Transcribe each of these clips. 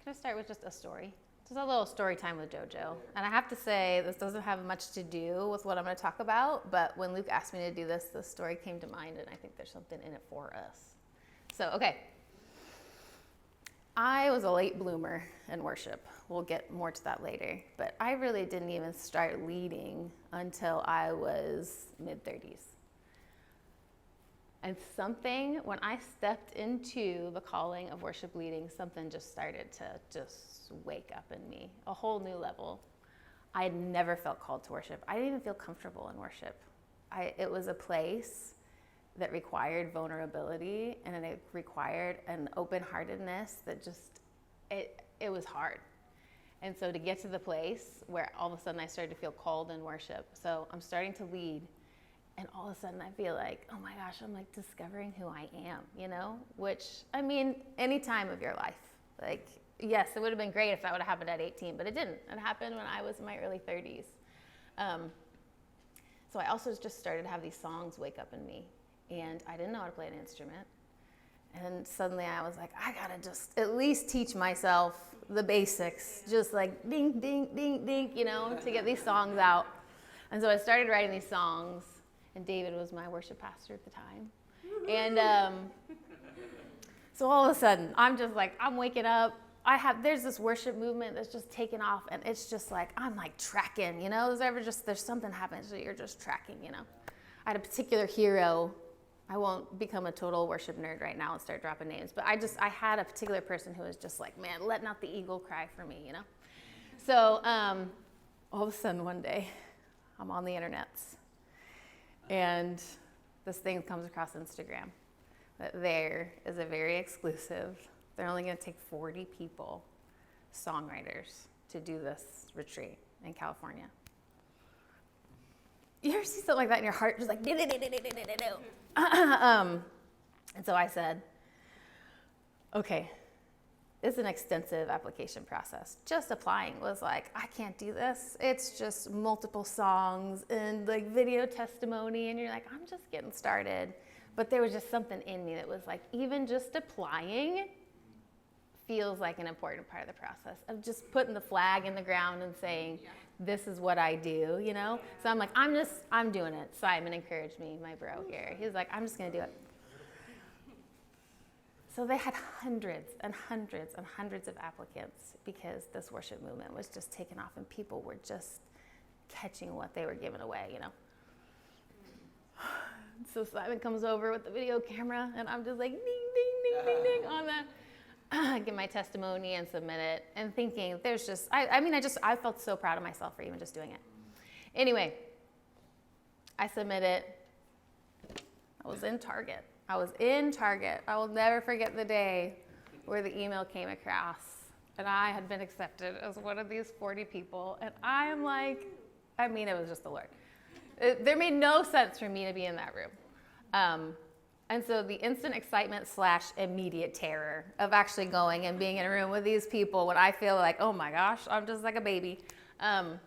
going to start with just a story. Just a little story time with JoJo. And I have to say, this doesn't have much to do with what I'm going to talk about, but when Luke asked me to do this, the story came to mind, and I think there's something in it for us. So, okay. I was a late bloomer in worship. We'll get more to that later. But I really didn't even start leading until I was mid-30s. And when I stepped into the calling of worship leading, something just started to just wake up in me, a whole new level. I had never felt called to worship. I didn't even feel comfortable in worship. It was a place that required vulnerability, and it required an open-heartedness that just, it was hard. And so to get to the place where all of a sudden I started to feel called in worship. So I'm starting to lead, and all of a sudden I feel like, oh my gosh, I'm like discovering who I am, which, I mean, any time of your life. Like, yes, it would have been great if that would have happened at 18, but it didn't. It happened when I was in my early 30s. So I also just started to have these songs wake up in me, and I didn't know how to play an instrument. And suddenly I was like, I gotta just at least teach myself the basics, just like ding, ding, ding, ding, to get these songs out. And so I started writing these songs, and David was my worship pastor at the time. And so all of a sudden, I'm just like, I'm waking up. There's this worship movement that's just taken off, and it's just like, I'm like tracking, there's something happening, so you're just tracking, I had a particular hero. I won't become a total worship nerd right now and start dropping names, but I had a particular person who was just like, man, letting out the eagle cry for me, So all of a sudden one day, I'm on the internets, and this thing comes across Instagram that there is a very exclusive, they're only going to take 40 people, songwriters, to do this retreat in California. You ever see something like that in your heart, just like, and so I said, okay, it's an extensive application process. Just applying was like, I can't do this. It's just multiple songs and like video testimony, and you're like, I'm just getting started. But there was just something in me that was like, even just applying feels like an important part of the process of just putting the flag in the ground and saying, this is what I do, So I'm like, I'm doing it. Simon encouraged me, my bro here. He was like, I'm just going to do it. So they had hundreds and hundreds and hundreds of applicants because this worship movement was just taking off, and people were just catching what they were giving away, So Simon comes over with the video camera, and I'm just like, ding, ding, ding, ding, ding on that. Give my testimony and submit it, and thinking there's just, I felt so proud of myself for even just doing it. Anyway, I submit it. I was in Target. I will never forget the day where the email came across, and I had been accepted as one of these 40 people, and I am like, it was just the Lord. There made no sense for me to be in that room. And so the instant excitement / immediate terror of actually going and being in a room with these people when I feel like, oh my gosh, I'm just like a baby. So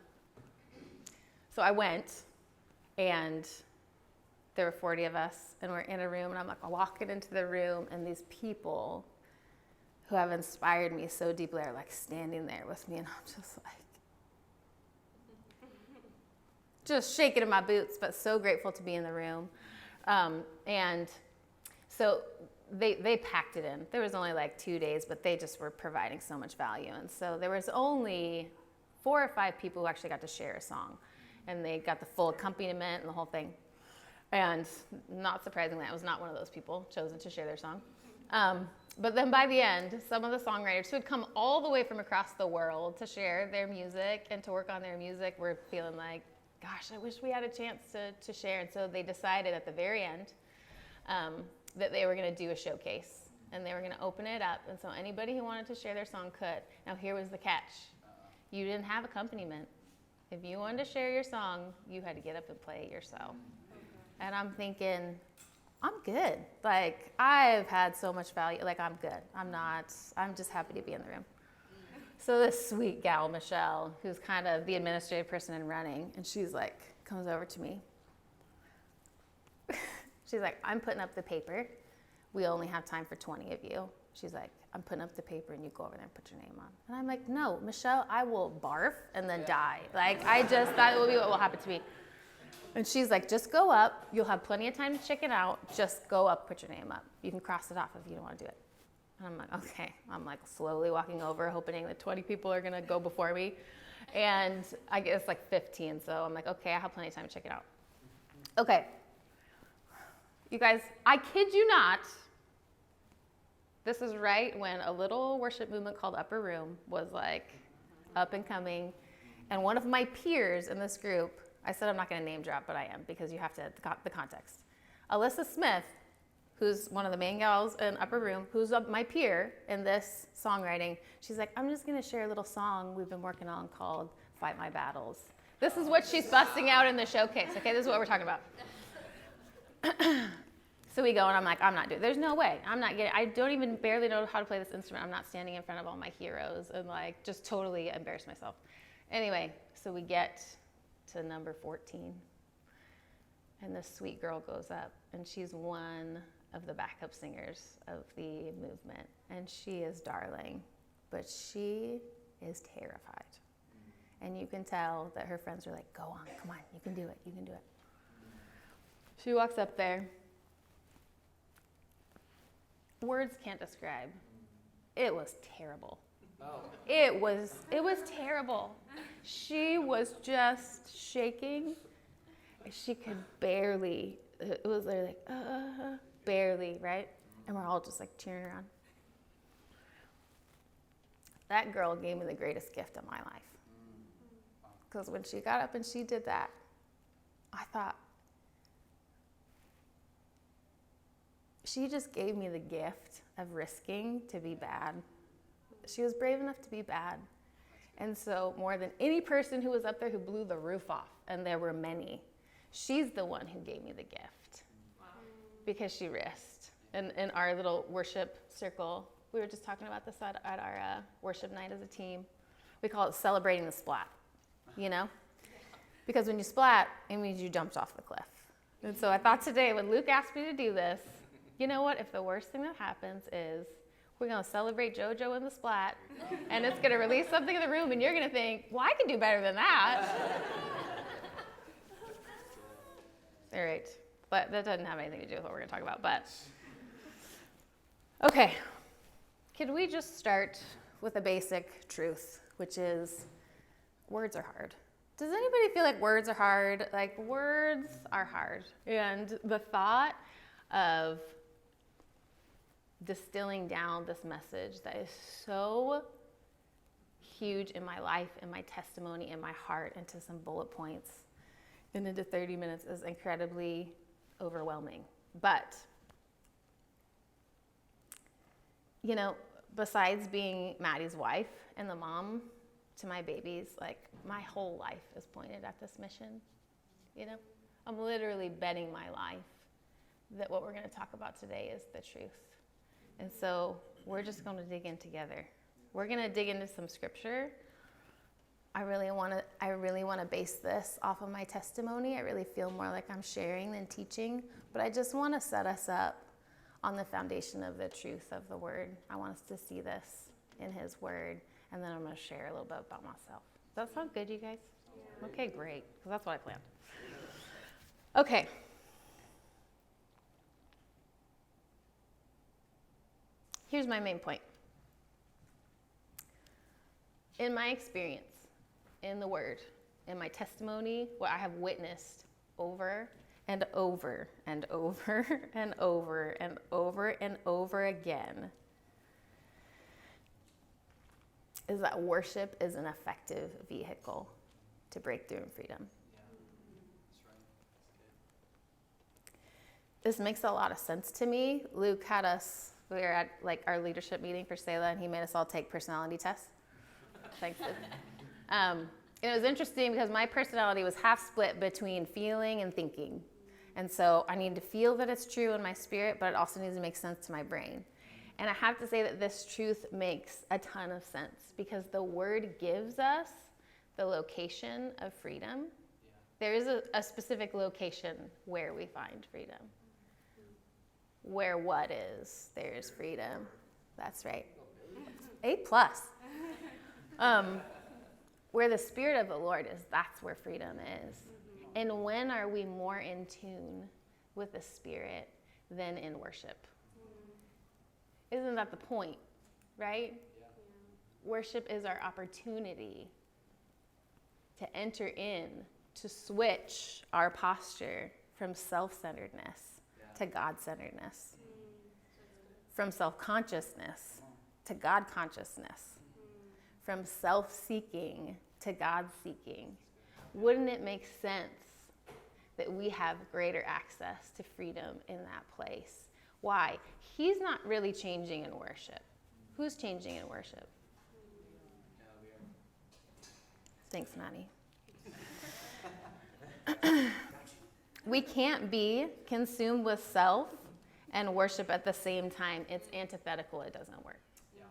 I went, and there were 40 of us, and we're in a room, and I'm like walking into the room, and these people who have inspired me so deeply are like standing there with me, and I'm just like, just shaking in my boots, but so grateful to be in the room. And so they packed it in. There was only like 2 days, but they just were providing so much value. And so there was only 4 or 5 people who actually got to share a song, and they got the full accompaniment and the whole thing. And not surprisingly, I was not one of those people chosen to share their song. But then by the end, some of the songwriters who had come all the way from across the world to share their music and to work on their music were feeling like, gosh, I wish we had a chance to share. And so they decided at the very end that they were going to do a showcase, and they were going to open it up. And so anybody who wanted to share their song could. Now here was the catch. You didn't have accompaniment. If you wanted to share your song, you had to get up and play it yourself. And I'm thinking, I'm good. Like, I've had so much value. Like, I'm good. I'm just happy to be in the room. So this sweet gal, Michelle, who's kind of the administrative person in running, and she's like, comes over to me. She's like, I'm putting up the paper. We only have time for 20 of you. She's like, I'm putting up the paper and you go over there and put your name on. And I'm like, no, Michelle, I will barf and then die. Like, that will be what will happen to me. And she's like, just go up. You'll have plenty of time to check it out. Just go up, put your name up. You can cross it off if you don't want to do it. And I'm like, okay. I'm like slowly walking over, hoping that 20 people are going to go before me. And I guess like 15. So I'm like, okay, I have plenty of time to check it out. Okay. You guys, I kid you not. This is right when a little worship movement called Upper Room was like up and coming. And one of my peers in this group, I said I'm not going to name drop, but I am because you have to, the context. Alyssa Smith, who's one of the main gals in Upper Room, who's my peer in this songwriting, she's like, I'm just going to share a little song we've been working on called Fight My Battles. This is what she's busting out in the showcase, okay? This is what we're talking about. So we go, and I'm like, I'm not doing it. There's no way. I don't even barely know how to play this instrument. I'm not standing in front of all my heroes and like just totally embarrass myself. Anyway, so we get to number 14. And this sweet girl goes up, and she's one of the backup singers of the movement. And she is darling, but she is terrified. And you can tell that her friends are like, go on, come on, you can do it, you can do it. She walks up there. Words can't describe. It was terrible. Oh. It was terrible. She was just shaking. She could barely, it was like, barely, right? And we're all just like cheering her on. That girl gave me the greatest gift of my life. Because when she got up and she did that, I thought, she just gave me the gift of risking to be bad. She was brave enough to be bad. And so more than any person who was up there who blew the roof off, and there were many, she's the one who gave me the gift. Wow. Because she risked. And in our little worship circle, we were just talking about this at our worship night as a team. We call it celebrating the splat, you know? Because when you splat, it means you jumped off the cliff. And so I thought today, when Luke asked me to do this, you know what? If the worst thing that happens is we're going to celebrate JoJo in the splat, and it's going to release something in the room, and you're going to think, well, I can do better than that. All right. But that doesn't have anything to do with what we're going to talk about. But, okay. Can we just start with a basic truth, which is words are hard. Does anybody feel like words are hard? Like, words are hard. And the thought of distilling down this message that is so huge in my life, in my testimony, in my heart, into some bullet points and into 30 minutes is incredibly overwhelming. But, you know, besides being Maddie's wife and the mom to my babies, like, my whole life is pointed at this mission, you know? I'm literally betting my life that what we're going to talk about today is the truth. And so we're just going to dig in together. We're going to dig into some scripture. I really want to base this off of my testimony. I really feel more like I'm sharing than teaching, but I just want to set us up on the foundation of the truth of the word. I want us to see this in his word, and then I'm going to share a little bit about myself. Does that sound good, you guys? Yeah. Okay, great, because that's what I planned. Okay. Here's my main point. In my experience, in the word, in my testimony, what I have witnessed over and over and over and over and over and over again is that worship is an effective vehicle to breakthrough and freedom. Yeah, that's right. That's good. This makes a lot of sense to me. Luke had us, we were at like our leadership meeting for Selah, and he made us all take personality tests. Thanks, Luke. It was interesting because my personality was half split between feeling and thinking. And so I need to feel that it's true in my spirit, but it also needs to make sense to my brain. And I have to say that this truth makes a ton of sense because the word gives us the location of freedom. Yeah. There is a specific location where we find freedom. Where what is, there's freedom. That's right. A plus. Where the Spirit of the Lord is, that's where freedom is. And when are we more in tune with the Spirit than in worship? Isn't that the point, right? Yeah. Worship is our opportunity to enter in, to switch our posture from self-centeredness to God-centeredness, from self-consciousness to God-consciousness, from self-seeking to God-seeking. Wouldn't it make sense that we have greater access to freedom in that place? Why? He's not really changing in worship. Who's changing in worship? Yeah, we are. Thanks, Maddie. We can't be consumed with self and worship at the same time. It's antithetical. It doesn't work. Yeah,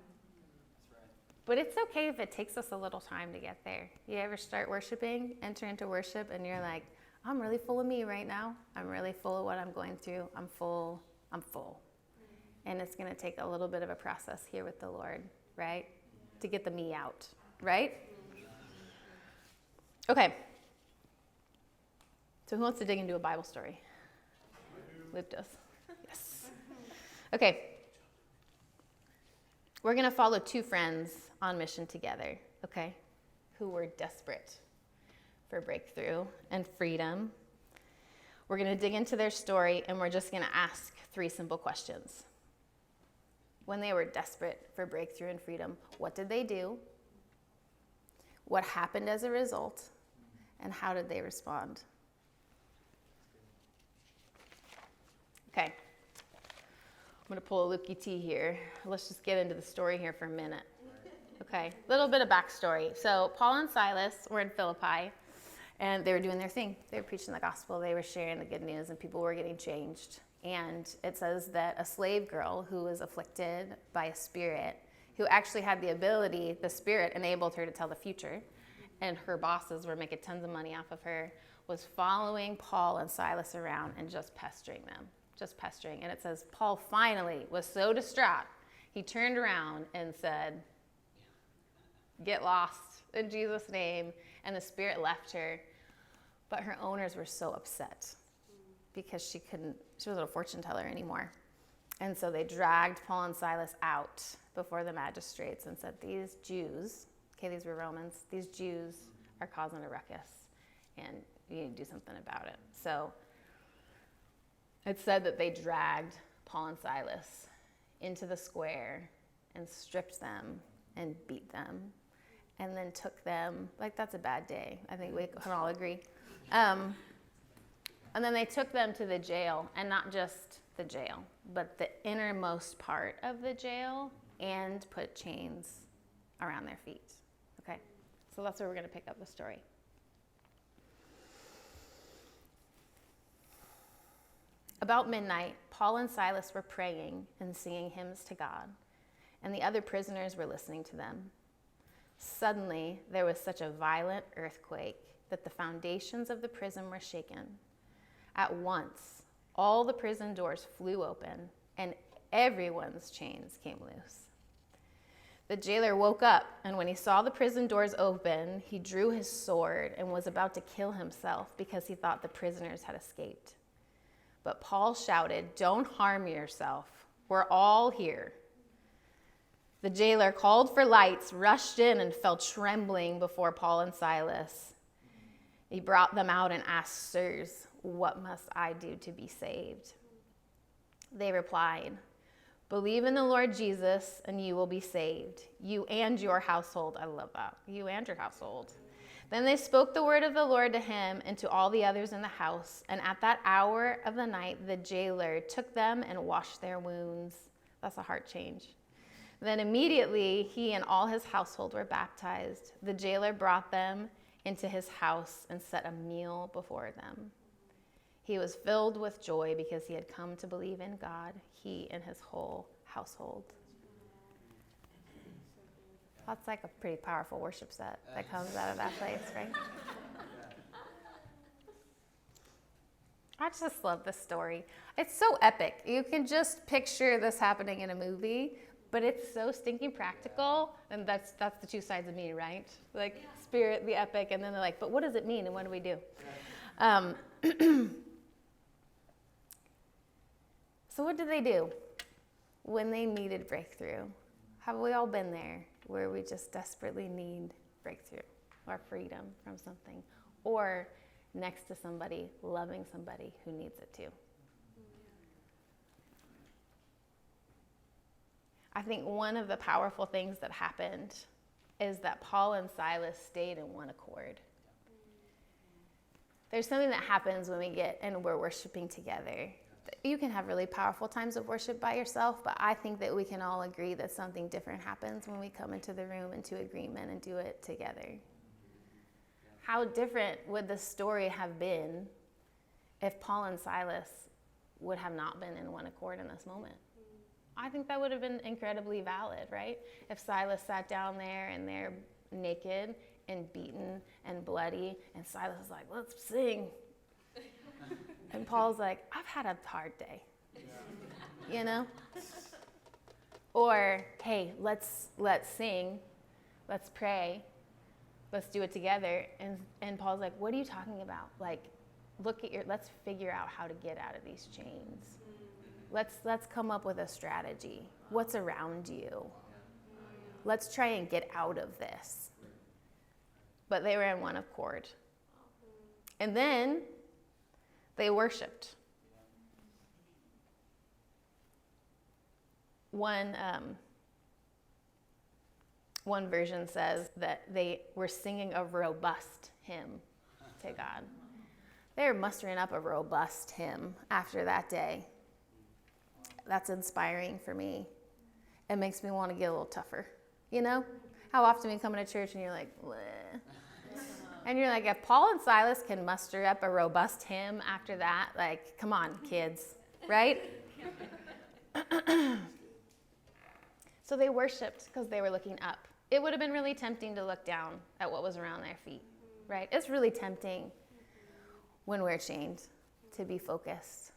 that's right. But it's okay if it takes us a little time to get there. You ever start worshiping, enter into worship, and you're like, I'm really full of me right now. I'm really full of what I'm going through. I'm full. And it's going to take a little bit of a process here with the Lord, right? To get the me out, right? Okay. So who wants to dig into a Bible story? Luke does. Yes. Okay. We're going to follow two friends on mission together, okay, who were desperate for breakthrough and freedom. We're going to dig into their story, and we're just going to ask 3 simple questions. When they were desperate for breakthrough and freedom, what did they do? What happened as a result? And how did they respond? Okay. I'm going to pull a Lukey T here. Let's just get into the story here for a minute. Okay, a little bit of backstory. So Paul and Silas were in Philippi, and they were doing their thing. They were preaching the gospel. They were sharing the good news, and people were getting changed. And it says that a slave girl who was afflicted by a spirit, who actually had the ability, the spirit enabled her to tell the future, and her bosses were making tons of money off of her, was following Paul and Silas around and just pestering them. Just pestering. And it says Paul finally was so distraught, he turned around and said, get lost in Jesus' name. And the spirit left her. But her owners were so upset because she wasn't a fortune teller anymore. And so they dragged Paul and Silas out before the magistrates and said, these Jews, okay, these were Romans, these Jews are causing a ruckus, and you need to do something about it. So it said that they dragged Paul and Silas into the square and stripped them and beat them, and then took them, like, that's a bad day. I think we can all agree. And then they took them to the jail, and not just the jail, but the innermost part of the jail, and put chains around their feet. Okay? So that's where we're going to pick up the story. About midnight, Paul and Silas were praying and singing hymns to God, and the other prisoners were listening to them. Suddenly, there was such a violent earthquake that the foundations of the prison were shaken. At once, all the prison doors flew open, and everyone's chains came loose. The jailer woke up, and when he saw the prison doors open, he drew his sword and was about to kill himself because he thought the prisoners had escaped. But Paul shouted, "Don't harm yourself. We're all here." The jailer called for lights, rushed in, and fell trembling before Paul and Silas. He brought them out and asked, "Sirs, what must I do to be saved?" They replied, "Believe in the Lord Jesus, and you will be saved, you and your household." I love that. You and your household. Then they spoke the word of the Lord to him and to all the others in the house. And at that hour of the night, the jailer took them and washed their wounds. That's a heart change. Then immediately he and all his household were baptized. The jailer brought them into his house and set a meal before them. He was filled with joy because he had come to believe in God, he and his whole household. That's like a pretty powerful worship set that comes out of that place, right? I just love this story. It's so epic. You can just picture this happening in a movie, But it's so stinking practical, and that's the two sides of me, right? Like spirit, the epic, and then they're like, but what does it mean, and what do we do? So what did they do when they needed breakthrough? Have we all been there where we just desperately need breakthrough or freedom from something, or next to somebody, loving somebody who needs it too? I think one of the powerful things that happened is that Paul and Silas stayed in one accord. There's something that happens when we get and we're worshiping together. You can have really powerful times of worship by yourself, but I think that we can all agree that something different happens when we come into the room into agreement and do it together. How different would the story have been if Paul and Silas would have not been in one accord in this moment? I think that would have been incredibly valid, right? If Silas sat down there and they're naked and beaten and bloody, and Silas is like, let's sing. And Paul's like, I've had a hard day, you know? Or, hey, let's sing, let's pray, let's do it together. And Paul's like, what are you talking about? Like, let's figure out how to get out of these chains. Let's come up with a strategy. What's around you? Let's try and get out of this. But they were in one accord. And then they worshiped. One version says that they were singing a robust hymn to God. They were mustering up a robust hymn after that day. That's inspiring for me. It makes me want to get a little tougher. You know? How often we come into church and you're like, bleh. And you're like, if Paul and Silas can muster up a robust hymn after that, like, come on, kids, right? So they worshiped because they were looking up. It would have been really tempting to look down at what was around their feet, right? It's really tempting when we're chained to be focused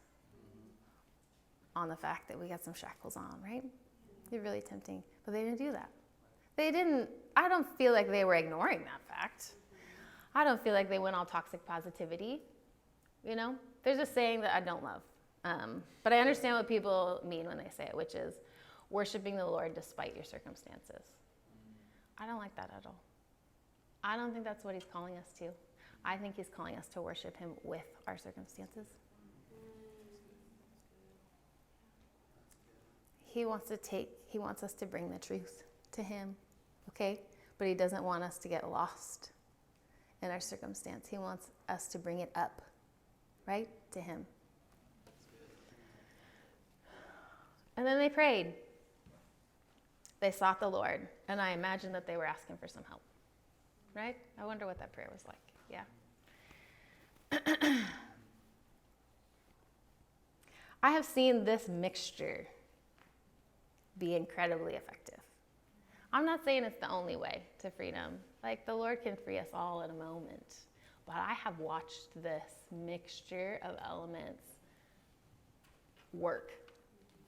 on the fact that we got some shackles on, right? It's really tempting. But they didn't do that. I don't feel like they were ignoring that fact. I don't feel like they went all toxic positivity. You know, there's a saying that I don't love. But I understand what people mean when they say it, which is worshiping the Lord despite your circumstances. I don't like that at all. I don't think that's what he's calling us to. I think he's calling us to worship him with our circumstances. He wants us to bring the truth to him, okay? But he doesn't want us to get lost in our circumstance. He wants us to bring it up, right, to him. And then they prayed. They sought the Lord, and I imagine that they were asking for some help, right? I wonder what that prayer was like. Yeah. I have seen this mixture be incredibly effective. I'm not saying it's the only way to freedom. Like, the Lord can free us all in a moment. But I have watched this mixture of elements work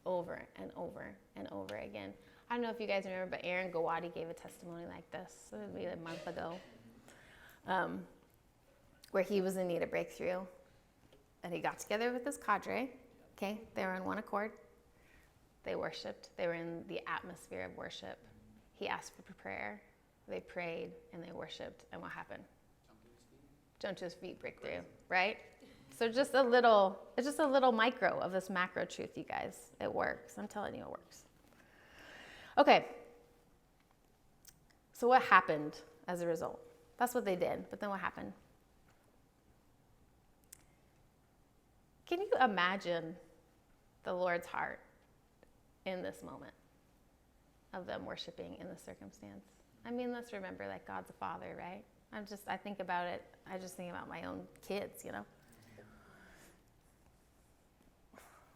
over and over and over again. I don't know if you guys remember, but Aaron Gawadi gave a testimony like this maybe a month ago, where he was in need of breakthrough. And he got together with his cadre. Okay, they were in one accord. They worshiped. They were in the atmosphere of worship. He asked for prayer. They prayed and they worshiped. And what happened? Jumped to his feet, breakthrough, right? So it's just a little micro of this macro truth, you guys. It works. I'm telling you, it works. Okay. So what happened as a result? That's what they did. But then what happened? Can you imagine the Lord's heart in this moment of them worshiping in this circumstance? I mean, let's remember, like, God's a father, right? I think about it. I just think about my own kids, you know.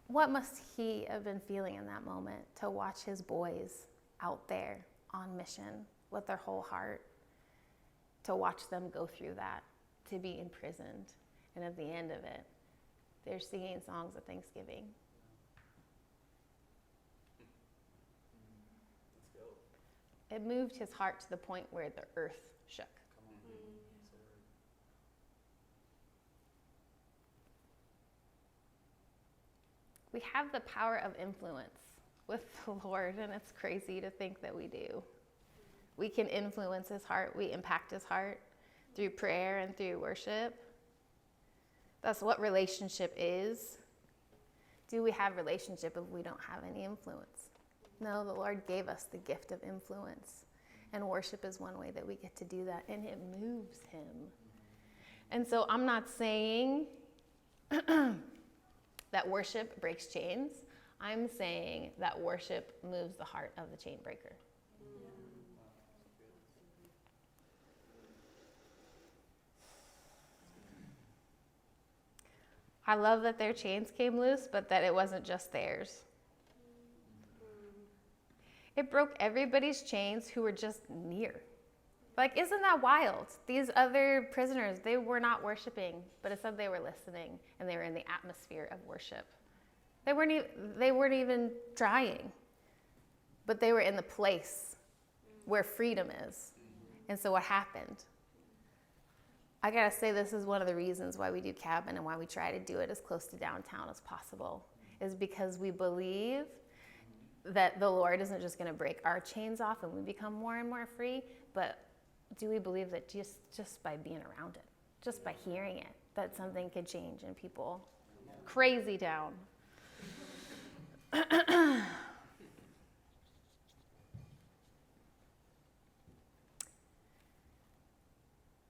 What must he have been feeling in that moment to watch his boys out there on mission with their whole heart, to watch them go through that, to be imprisoned, and at the end of it, they're singing songs of thanksgiving. It moved his heart to the point where the earth shook. Come on. That's the word. We have the power of influence with the Lord, and it's crazy to think that we do. We can influence his heart. We impact his heart through prayer and through worship. That's what relationship is. Do we have relationship if we don't have any influence? No, the Lord gave us the gift of influence. And worship is one way that we get to do that. And it moves him. And so I'm not saying that worship breaks chains. I'm saying that worship moves the heart of the chain breaker. I love that their chains came loose, but that it wasn't just theirs. It broke everybody's chains who were just near. Like, isn't that wild? These other prisoners, they were not worshiping, but it said they were listening, and they were in the atmosphere of worship. They weren't even trying, but they were in the place where freedom is. And so what happened? I gotta say, this is one of the reasons why we do Cabin and why we try to do it as close to downtown as possible, is because we believe that the Lord isn't just gonna break our chains off and we become more and more free, but do we believe that just by being around it, just by hearing it, that something could change in people? Crazy town.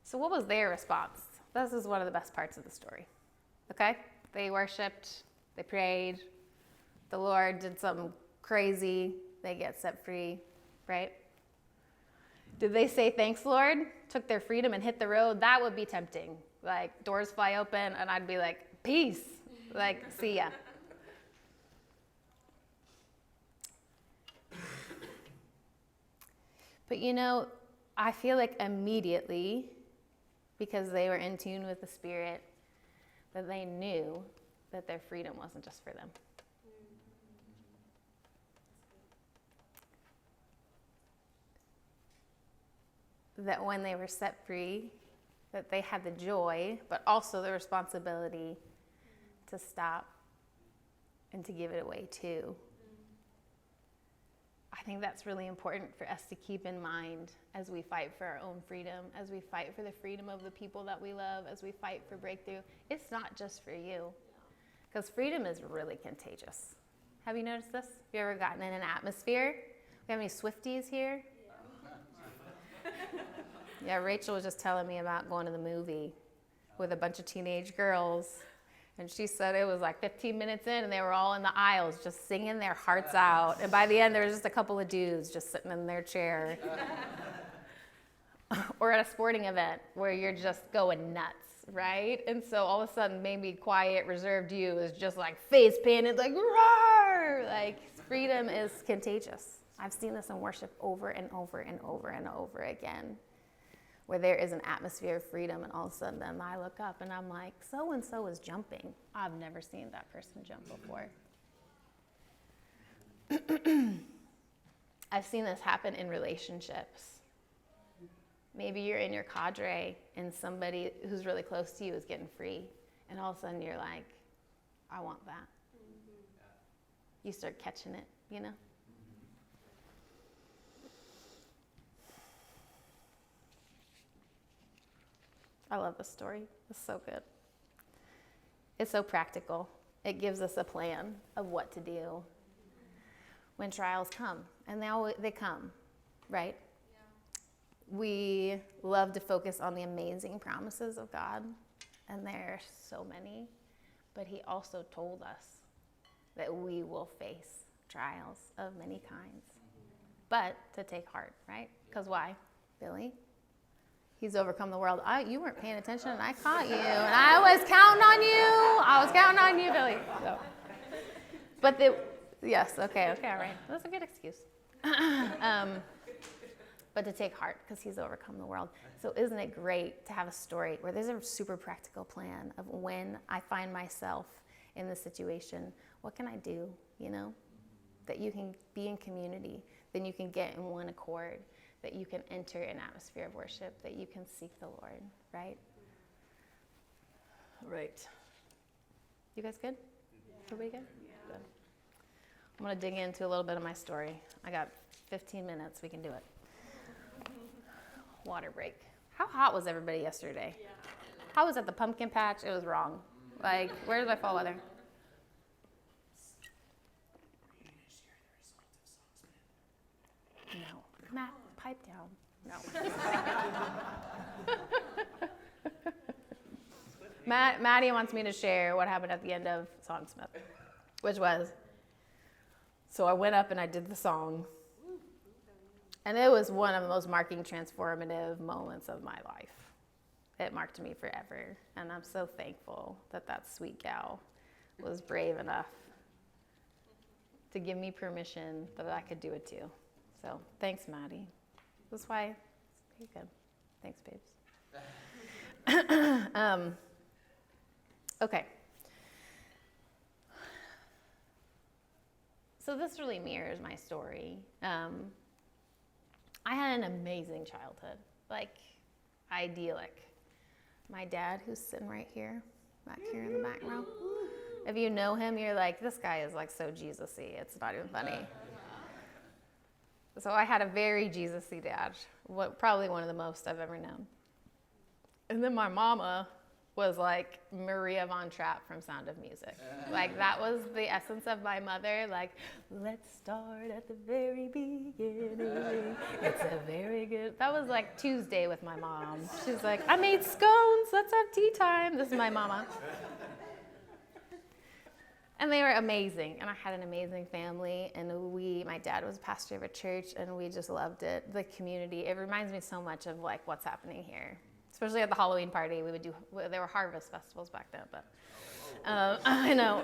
So what was their response? This is one of the best parts of the story. Okay? They worshiped, they prayed, the Lord did something crazy, they get set free, right? Did they say, thanks, Lord? Took their freedom and hit the road? That would be tempting. Like, doors fly open and I'd be like, peace. Like, see ya. But you know, I feel like immediately, because they were in tune with the Spirit, that they knew that their freedom wasn't just for them. That when they were set free, that they had the joy, but also the responsibility to stop and to give it away too. I think that's really important for us to keep in mind as we fight for our own freedom, as we fight for the freedom of the people that we love, as we fight for breakthrough. It's not just for you, because freedom is really contagious. Have you noticed this? Have you ever gotten in an atmosphere? We have any Swifties here? Yeah, Rachel was just telling me about going to the movie with a bunch of teenage girls. And she said it was like 15 minutes in and they were all in the aisles just singing their hearts out. And by the end, there was just a couple of dudes just sitting in their chair. Or at a sporting event where you're just going nuts, right? And so all of a sudden, maybe quiet, reserved you is just like face painted, like, roar! Like, freedom is contagious. I've seen this in worship over and over and over and over again, where there is an atmosphere of freedom, and all of a sudden then I look up and I'm like, so-and-so is jumping. I've never seen that person jump before. I've seen this happen in relationships. Maybe you're in your cadre and somebody who's really close to you is getting free, and all of a sudden you're like, I want that. You start catching it, you know? I love this story. It's so good. It's so practical. It gives us a plan of what to do when trials come. And they come, right? Yeah. We love to focus on the amazing promises of God, and there are so many. But he also told us that we will face trials of many kinds. But to take heart, right? Because why? Billy? He's overcome the world. You weren't paying attention, and I caught you. And I was counting on you. I was counting on you, Billy. So. Yes, okay, all right. That's a good excuse. But to take heart, because he's overcome the world. So isn't it great to have a story where there's a super practical plan of when I find myself in this situation, what can I do, you know? That you can be in community, then you can get in one accord. that you can enter an atmosphere of worship, that you can seek the Lord, right? Right. You guys good? Everybody good? Good. I'm going to dig into a little bit of my story. I got 15 minutes. We can do it. Water break. How hot was everybody yesterday? Yeah. How was at the pumpkin patch? It was wrong. Like, where's my fall weather? No. Matt, pipe down. No. Maddie wants me to share what happened at the end of Songsmith, which was, so I went up and I did the song, and it was one of the most marking, transformative moments of my life. It marked me forever, and I'm so thankful that that sweet gal was brave enough to give me permission that I could do it too. So thanks, Maddie. That's why you're good. Thanks, babes. Okay. So this really mirrors my story. I had an amazing childhood, like idyllic. My dad, who's sitting right here, back here in the back row. If you know him, you're like, this guy is like so Jesus-y. It's not even funny. So I had a very Jesus-y dad, probably one of the most I've ever known. And then my mama was like Maria Von Trapp from Sound of Music. Like, that was the essence of my mother. Like, let's start at the very beginning. It's a very good. That was like Tuesday with my mom. She's like, I made scones. Let's have tea time. This is my mama. And they were amazing. And I had an amazing family. And my dad was pastor of a church, and we just loved it. The community. It reminds me so much of like what's happening here. Especially at the Halloween party, there were harvest festivals back then, but I know.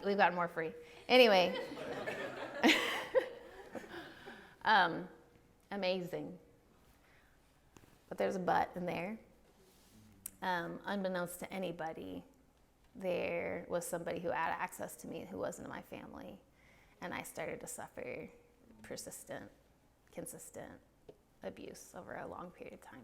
We've gotten more free. Anyway, amazing. But there's a but in there. Unbeknownst to anybody, there was somebody who had access to me who wasn't in my family, and I started to suffer persistent, consistent abuse over a long period of time.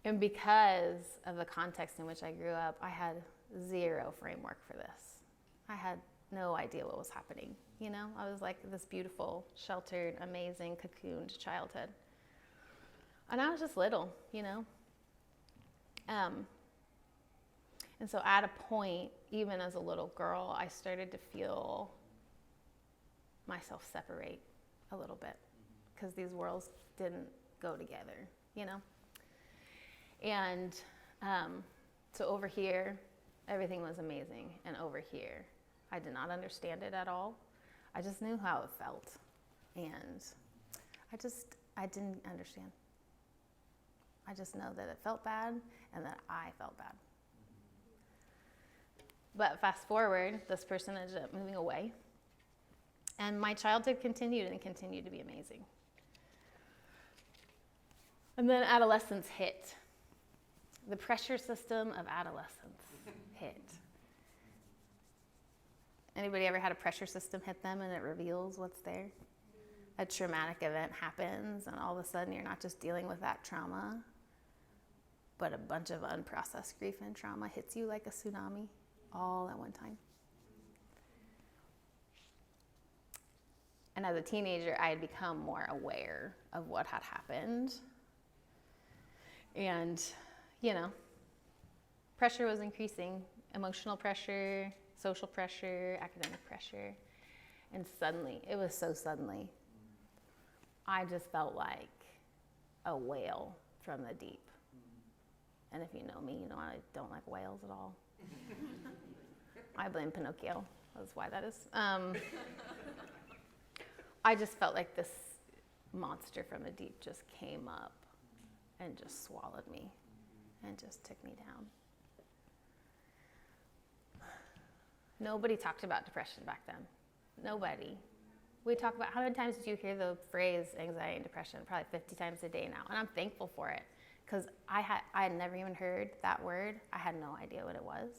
And because of the context in which I grew up, I had zero framework for this. I had no idea what was happening. You know, I was like this beautiful, sheltered, amazing, cocooned childhood. And I was just little, you know. And so at a point, even as a little girl, I started to feel myself separate a little bit because these worlds didn't go together, you know. And so over here, everything was amazing. And over here, I did not understand it at all. I just knew how it felt. And I didn't understand. I just know that it felt bad and that I felt bad. But fast forward, this person ended up moving away. And my childhood continued to be amazing. And then adolescence hit. The pressure system of adolescence hit. Anybody ever had a pressure system hit them and it reveals what's there? A traumatic event happens and all of a sudden you're not just dealing with that trauma, but a bunch of unprocessed grief and trauma hits you like a tsunami all at one time. And as a teenager, I had become more aware of what had happened. And you know, pressure was increasing, emotional pressure, social pressure, academic pressure. And suddenly, it was so suddenly, I just felt like a whale from the deep. And if you know me, you know I don't like whales at all. I blame Pinocchio, that's why that is. I just felt like this monster from the deep just came up and just swallowed me. And just took me down. Nobody talked about depression back then. Nobody. We talk about, how many times did you hear the phrase anxiety and depression? Probably 50 times a day now. And I'm thankful for it because I had never even heard that word. I had no idea what it was.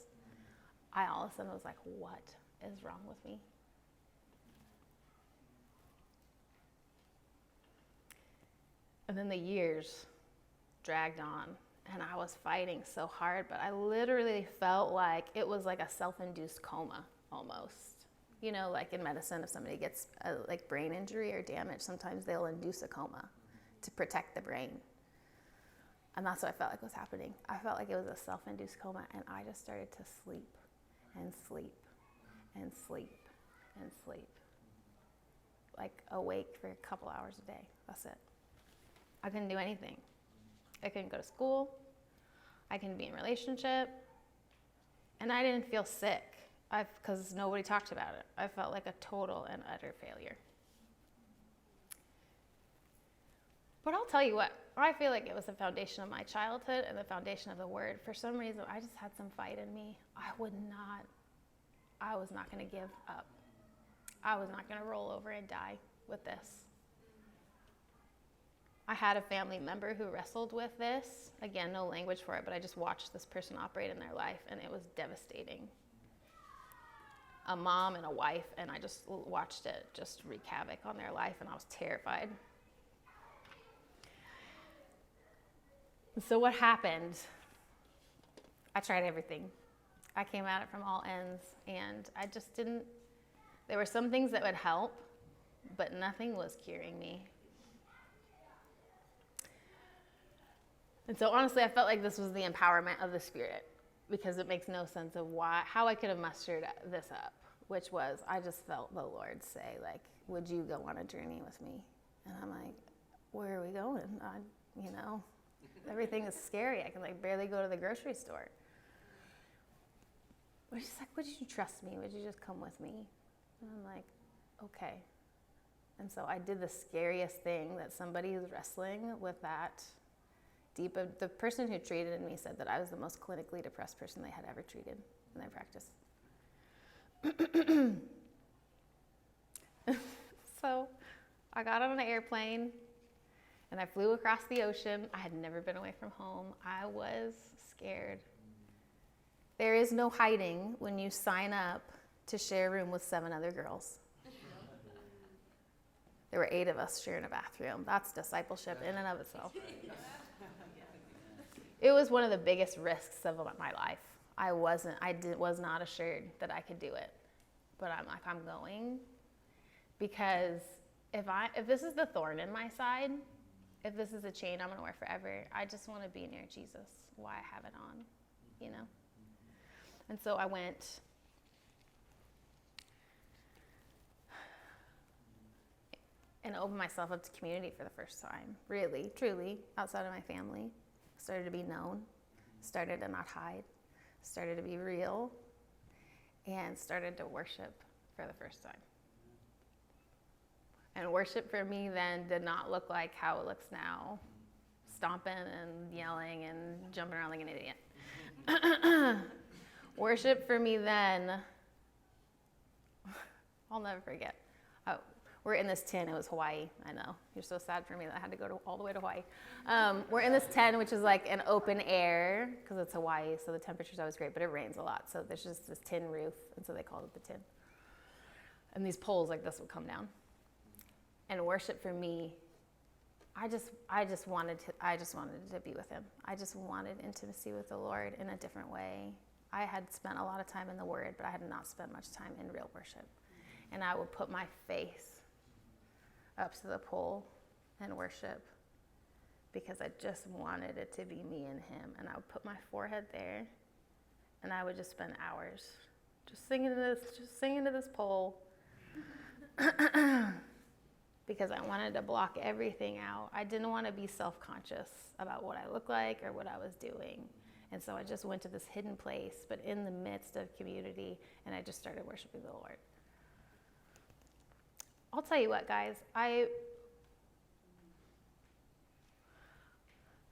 I all of a sudden was like, what is wrong with me? And then the years dragged on, and I was fighting so hard, but I literally felt like it was like a self-induced coma almost. You know, like in medicine, if somebody gets a like brain injury or damage, sometimes they'll induce a coma to protect the brain. And that's what I felt like was happening. I felt like it was a self-induced coma, and I just started to sleep and sleep and sleep and sleep. Like awake for a couple hours a day. That's it. I couldn't do anything. I couldn't go to school. I couldn't be in a relationship. And I didn't feel sick because nobody talked about it. I felt like a total and utter failure. But I'll tell you what, I feel like it was the foundation of my childhood and the foundation of the word. For some reason, I just had some fight in me. I was not going to give up. I was not going to roll over and die with this. I had a family member who wrestled with this. Again, no language for it, but I just watched this person operate in their life, and it was devastating. A mom and a wife, and I just watched it just wreak havoc on their life, and I was terrified. And so what happened? I tried everything. I came at it from all ends, and I just didn't. There were some things that would help, but nothing was curing me. And so honestly, I felt like this was the empowerment of the Spirit, because it makes no sense of how I could have mustered this up, which was, I just felt the Lord say, like, would you go on a journey with me? And I'm like, where are we going? Everything is scary. I can barely go to the grocery store. But she's like, would you trust me? Would you just come with me? And I'm like, okay. And so I did the scariest thing that somebody who's wrestling with that deep. The person who treated me said that I was the most clinically depressed person they had ever treated in their practice. So I got on an airplane and I flew across the ocean. I had never been away from home. I was scared. There is no hiding when you sign up to share a room with 7 other girls. There were 8 of us sharing a bathroom. That's discipleship in and of itself. It was one of the biggest risks of my life. I was not assured that I could do it. But I'm like, I'm going. Because if this is the thorn in my side, if this is a chain I'm going to wear forever, I just want to be near Jesus. Why have it on, And so I went. And opened myself up to community for the first time, really, truly, outside of my family. Started to be known, started to not hide, started to be real, and started to worship for the first time. And worship for me then did not look like how it looks now, stomping and yelling and jumping around like an idiot. Worship for me then, I'll never forget. We're in this tent. It was Hawaii. I know. You're so sad for me that I had to go all the way to Hawaii. We're in this tent, which is like an open air, because it's Hawaii, so the temperature's always great, but it rains a lot. So there's just this tin roof, and so they called it the tin. And these poles like this would come down. And worship for me, I just wanted to be with him. I just wanted intimacy with the Lord in a different way. I had spent a lot of time in the Word, but I had not spent much time in real worship. And I would put my face up to the pole and worship, because I just wanted it to be me and him. And I would put my forehead there, and I would just spend hours just singing to this pole, because I wanted to block everything out. I didn't want to be self-conscious about what I looked like or what I was doing. And so I just went to this hidden place, but in the midst of community, and I just started worshiping the Lord. I'll tell you what, guys, I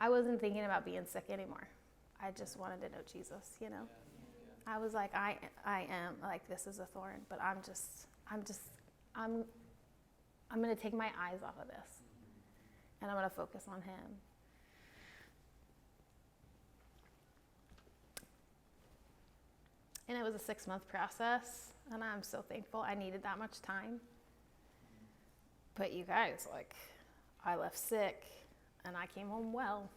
wasn't thinking about being sick anymore. I just wanted to know Jesus, I was like, I am, like, this is a thorn, but I'm going to take my eyes off of this, and I'm going to focus on him. And it was a 6-month process, and I'm so thankful. I needed that much time. But you guys, I left sick. And I came home well.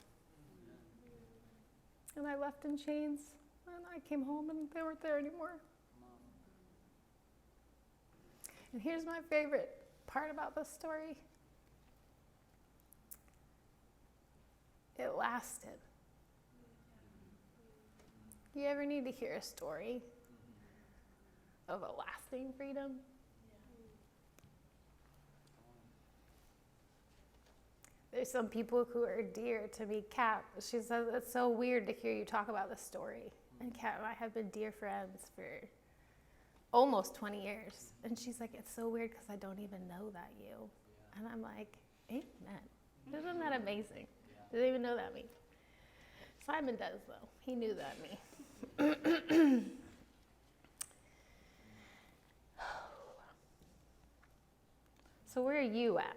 And I left in chains, and I came home and they weren't there anymore. And here's my favorite part about this story. It lasted. You ever need to hear a story of a lasting freedom? There's some people who are dear to me. Kat, she says, it's so weird to hear you talk about this story. And Kat and I have been dear friends for almost 20 years. And she's like, it's so weird because I don't even know that you. And I'm like, amen. Isn't that amazing? Doesn't even know that me. Simon does, though. He knew that me. So where are you at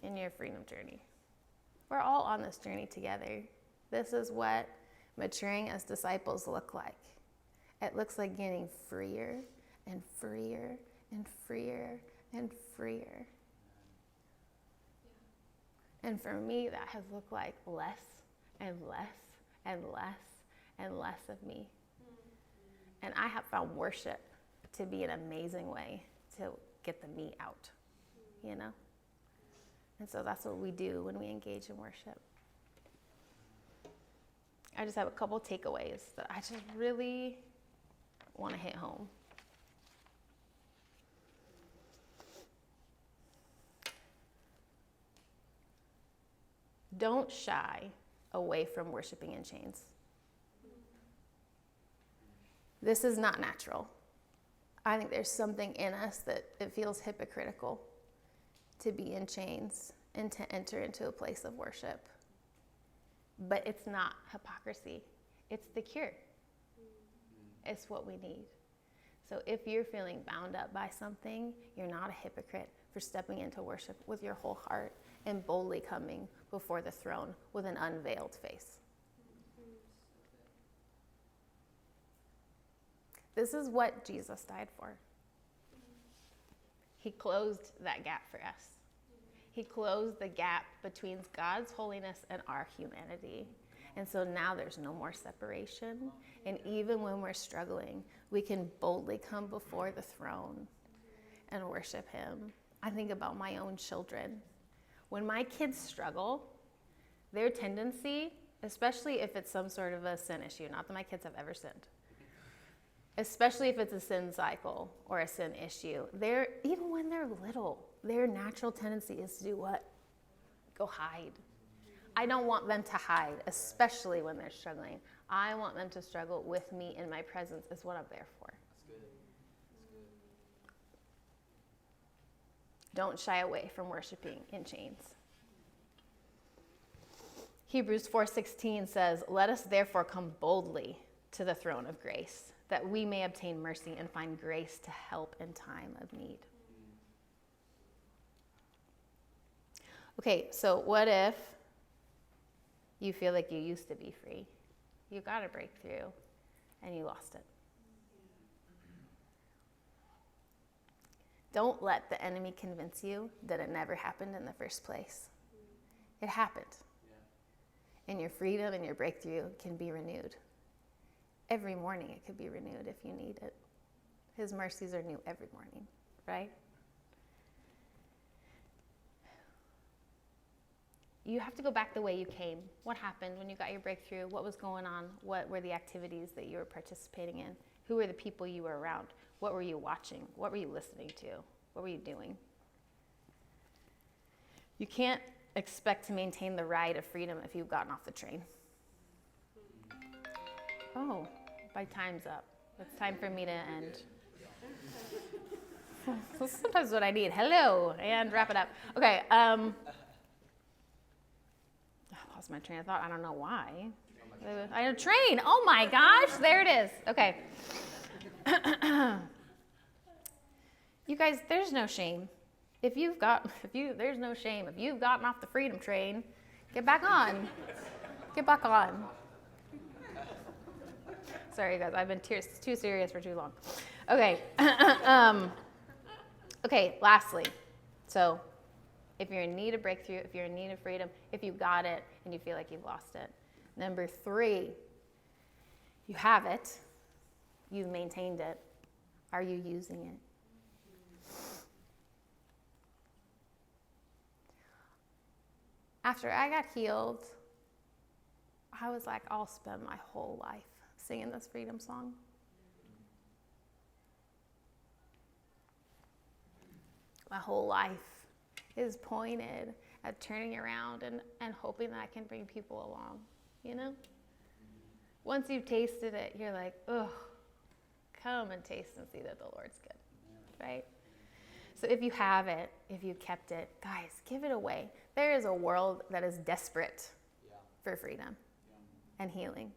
in your freedom journey? We're all on this journey together. This is what maturing as disciples look like. It looks like getting freer and freer and freer and freer. And for me, that has looked like less and less and less and less of me. And I have found worship to be an amazing way to get the me out, you know? And so that's what we do when we engage in worship. I just have a couple takeaways that I just really want to hit home. Don't shy away from worshiping in chains. This is not natural. I think there's something in us that it feels hypocritical to be in chains and to enter into a place of worship. But it's not hypocrisy. It's the cure. It's what we need. So if you're feeling bound up by something, you're not a hypocrite for stepping into worship with your whole heart and boldly coming before the throne with an unveiled face. This is what Jesus died for. He closed that gap for us. He closed the gap between God's holiness and our humanity. And so now there's no more separation. And even when we're struggling, we can boldly come before the throne and worship him. I think about my own children. When my kids struggle, their tendency, especially if it's some sort of a sin issue, not that my kids have ever sinned, especially if it's a sin cycle or a sin issue, even when they're little, their natural tendency is to do what? Go hide. I don't want them to hide, especially when they're struggling. I want them to struggle with me in my presence is what I'm there for. That's good. That's good. Don't shy away from worshiping in chains. Hebrews 4:16 says, "Let us therefore come boldly to the throne of grace, that we may obtain mercy and find grace to help in time of need." Okay, so what if you feel like you used to be free? You got a breakthrough and you lost it. Don't let the enemy convince you that it never happened in the first place. It happened. And your freedom and your breakthrough can be renewed. Every morning it could be renewed if you need it. His mercies are new every morning, right? You have to go back the way you came. What happened when you got your breakthrough? What was going on? What were the activities that you were participating in? Who were the people you were around? What were you watching? What were you listening to? What were you doing? You can't expect to maintain the ride of freedom if you've gotten off the train. Oh, my time's up. It's time for me to end. Sometimes what I need. Hello, and wrap it up. Okay. I lost my train of thought. I don't know why. I had a train. Oh my gosh, there it is. Okay. You guys, there's no shame. There's no shame. If you've gotten off the freedom train, get back on. Get back on. Sorry, guys. I've been too serious for too long. Okay. Okay, lastly. So, If you're in need of breakthrough, if you're in need of freedom, if you got it and you feel like you've lost it. Number 3, you have it. You've maintained it. Are you using it? After I got healed, I was like, I'll spend my whole life singing this freedom song. My whole life is pointed at turning around and hoping that I can bring people along, you know? Once you've tasted it, you're like, ugh, come and taste and see that the Lord's good, right? So if you have it, if you kept it, guys, give it away. There is a world that is desperate for freedom and healing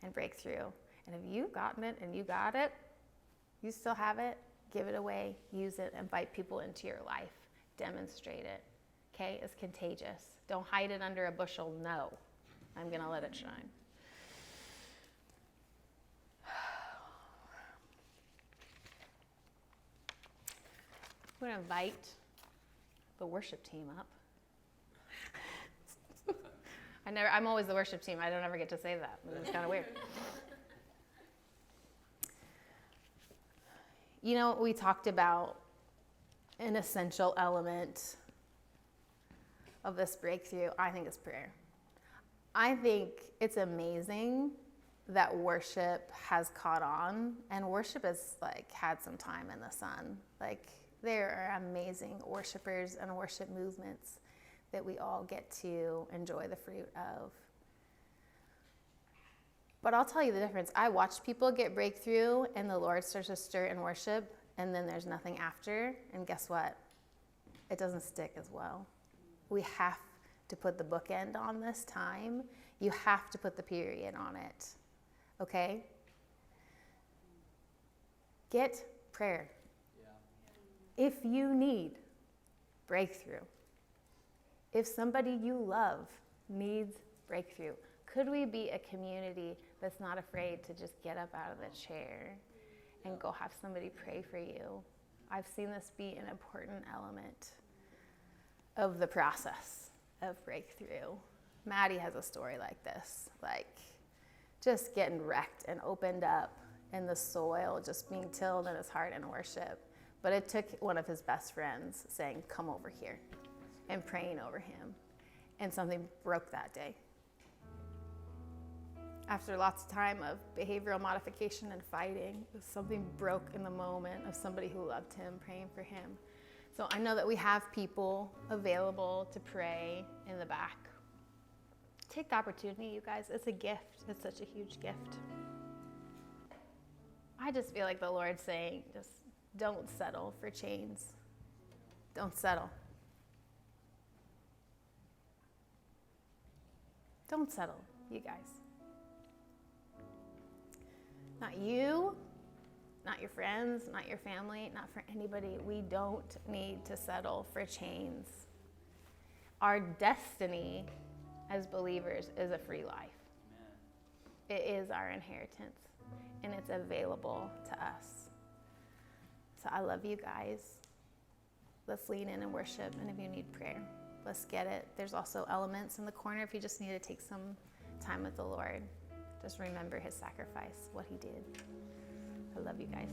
and breakthrough. And if you've gotten it and you got it, you still have it, give it away, use it, invite people into your life, demonstrate it, okay? It's contagious. Don't hide it under a bushel, no. I'm gonna let it shine. I'm gonna invite the worship team up. I'm always the worship team. I don't ever get to say that. It's kind of weird. You know, we talked about an essential element of this breakthrough, I think, is prayer. I think it's amazing that worship has caught on, and worship has had some time in the sun. There are amazing worshipers and worship movements that we all get to enjoy the fruit of. But I'll tell you the difference. I watch people get breakthrough and the Lord starts to stir in worship, and then there's nothing after. And guess what? It doesn't stick as well. We have to put the bookend on this time. You have to put the period on it. Okay? Get prayer. Yeah. If you need breakthrough, if somebody you love needs breakthrough, could we be a community that's not afraid to just get up out of the chair and go have somebody pray for you? I've seen this be an important element of the process of breakthrough. Maddie has a story like this, just getting wrecked and opened up in the soil, just being tilled in his heart in worship. But it took one of his best friends saying, come over here, and praying over him. And something broke that day. After lots of time of behavioral modification and fighting, something broke in the moment of somebody who loved him, praying for him. So I know that we have people available to pray in the back. Take the opportunity, you guys. It's a gift. It's such a huge gift. I just feel like the Lord's saying, just don't settle for chains. Don't settle. Don't settle, you guys. Not you, not your friends, not your family, not for anybody. We don't need to settle for chains. Our destiny as believers is a free life. Amen. It is our inheritance, and it's available to us. So I love you guys. Let's lean in and worship, and if you need prayer, let's get it. There's also elements in the corner if you just need to take some time with the Lord. Just remember his sacrifice, what he did. I love you guys.